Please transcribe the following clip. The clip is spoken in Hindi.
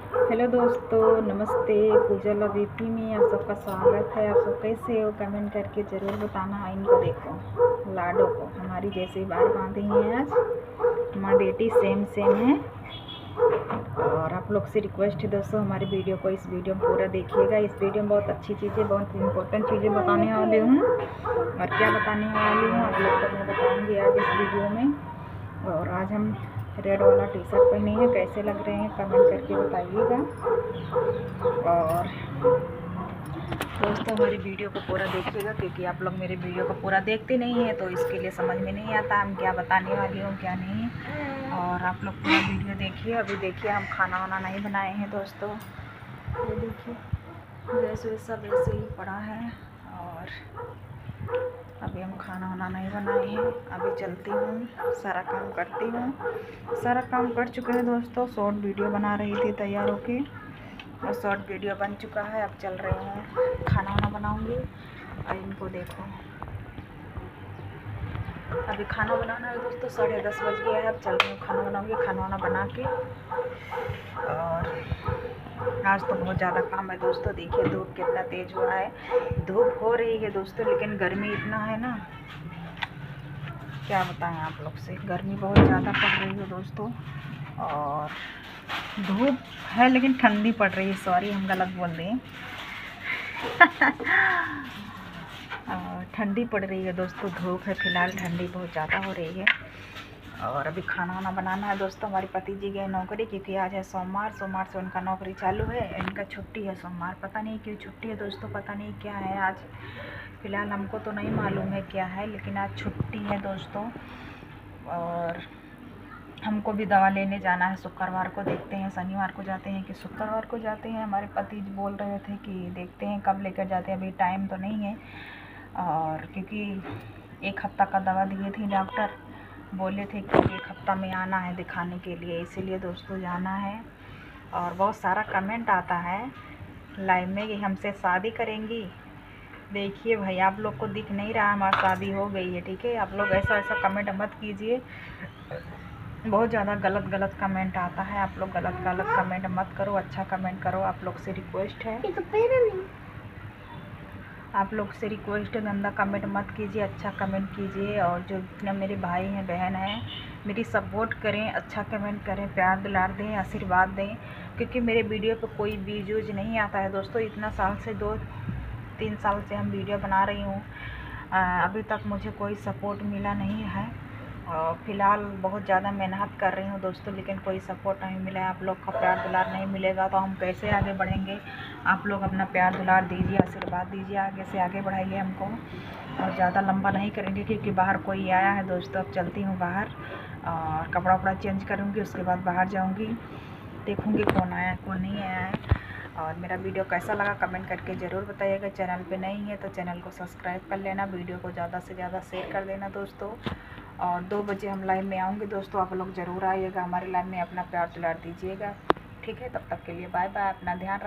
हेलो दोस्तों, नमस्ते। पूजा लवीपी में आप सबका स्वागत है। आप सब कैसे हो कमेंट करके ज़रूर बताना। इनको देखो, लाडो को हमारी जैसे बाल बांधे हैं आज। हमारी बेटी सेम सेम है। और आप लोग से रिक्वेस्ट है दोस्तों, हमारी वीडियो को इस वीडियो में पूरा देखिएगा। इस वीडियो में बहुत अच्छी चीज़ें, बहुत इम्पोर्टेंट चीज़ें बताने वाली हूँ। और क्या बताने वाली हूँ आप लोग को मैं बताऊँगी आज इस वीडियो में। और आज हम रेड वाला टी शर्ट पहने हैं, कैसे लग रहे हैं कमेंट करके बताइएगा। और दोस्तों हमारी वीडियो को पूरा देखिएगा, क्योंकि आप लोग मेरे वीडियो को पूरा देखते नहीं हैं, तो इसके लिए समझ में नहीं आता हम क्या बताने वाली हूँ क्या नहीं। और आप लोग पूरा वीडियो देखिए। अभी देखिए हम खाना वाना नहीं बनाए हैं दोस्तों, ये देखिए गैस वैस सब ऐसे ही पड़ा है। और अभी हम खाना वाना नहीं बनाए हैं। अभी चलती हूँ, सारा काम करती हूँ। सारा काम कर चुके हैं दोस्तों। शॉर्ट वीडियो बना रही थी तैयार होके, और शॉर्ट वीडियो बन चुका है। अब चल रहे हैं, खाना वाना बनाऊँगी। और इनको देखो, अभी खाना बनाना है दोस्तों। 10:30 बज गया है। अब चल रही हूँ, खाना बनाऊँगी। खाना वाना बना के, और आज तो बहुत ज़्यादा काम है दोस्तों। देखिए धूप कितना तेज़ हुआ है। धूप हो रही है दोस्तों, लेकिन गर्मी इतना है ना, क्या बताएं आप लोग से। गर्मी बहुत ज़्यादा पड़ रही है दोस्तों। और धूप है लेकिन ठंडी पड़ रही है। सॉरी, हम गलत बोल रहे हैं। ठंडी पड़ रही है दोस्तों। धूप है फिलहाल, ठंडी बहुत ज़्यादा हो रही है। और अभी खाना वाना बनाना है दोस्तों। हमारे पति जी गए नौकरी, क्योंकि आज है सोमवार। सोमवार से उनका नौकरी चालू है। इनका छुट्टी है सोमवार, पता नहीं क्यों छुट्टी है दोस्तों। पता नहीं क्या है आज, फ़िलहाल हमको तो नहीं मालूम है क्या है, लेकिन आज छुट्टी है दोस्तों। और हमको भी दवा लेने जाना है शुक्रवार को। देखते हैं शनिवार को जाते हैं कि शुक्रवार को जाते हैं। हमारे पति जी बोल रहे थे कि देखते हैं कब लेकर जाते हैं, अभी टाइम तो नहीं है। और क्योंकि 1 हफ्ता का दवा दिए थे डॉक्टर, बोले थे कि 1 हफ्ता में आना है दिखाने के लिए, इसीलिए दोस्तों जाना है। और बहुत सारा कमेंट आता है लाइव में कि हमसे शादी करेंगी। देखिए भाई, आप लोग को दिख नहीं रहा हमारी शादी हो गई है, ठीक है। आप लोग ऐसा ऐसा कमेंट मत कीजिए। बहुत ज़्यादा गलत कमेंट आता है। आप लोग गलत कमेंट मत करो, अच्छा कमेंट करो। आप लोग से रिक्वेस्ट है, आप लोग से रिक्वेस्ट है, गंदा कमेंट मत कीजिए, अच्छा कमेंट कीजिए। और जो जितने मेरे भाई हैं बहन हैं, मेरी सपोर्ट करें, अच्छा कमेंट करें, प्यार दुलार दें, आशीर्वाद दें। क्योंकि मेरे वीडियो पे कोई व्यूज वूज नहीं आता है दोस्तों। इतना साल से 2-3 साल से हम वीडियो बना रही हूँ, अभी तक मुझे कोई सपोर्ट मिला नहीं है। और फ़िलहाल बहुत ज़्यादा मेहनत कर रही हूँ दोस्तों, लेकिन कोई सपोर्ट नहीं मिला है। आप लोग का प्यार दुलार नहीं मिलेगा तो हम कैसे आगे बढ़ेंगे। आप लोग अपना प्यार दुलार दीजिए, आशीर्वाद दीजिए, आगे से आगे बढ़ाइए हमको। और ज़्यादा लंबा नहीं करेंगे, क्योंकि बाहर कोई आया है दोस्तों। अब चलती हूँ बाहर, और कपड़ा वपड़ा चेंज करूँगी, उसके बाद बाहर जाऊँगी, देखूँगी कौन आया कौन नहीं आया है। और मेरा वीडियो कैसा लगा कमेंट करके ज़रूर बताइएगा। चैनल पे नहीं है तो चैनल को सब्सक्राइब कर लेना, वीडियो को ज़्यादा से ज़्यादा शेयर कर देना दोस्तों। और 2 बजे हम लाइव में आऊँगे दोस्तों, आप लोग ज़रूर आइएगा हमारे लाइव में, अपना प्यार दुलार दीजिएगा, ठीक है। तब तक के लिए बाय बाय, अपना ध्यान रख।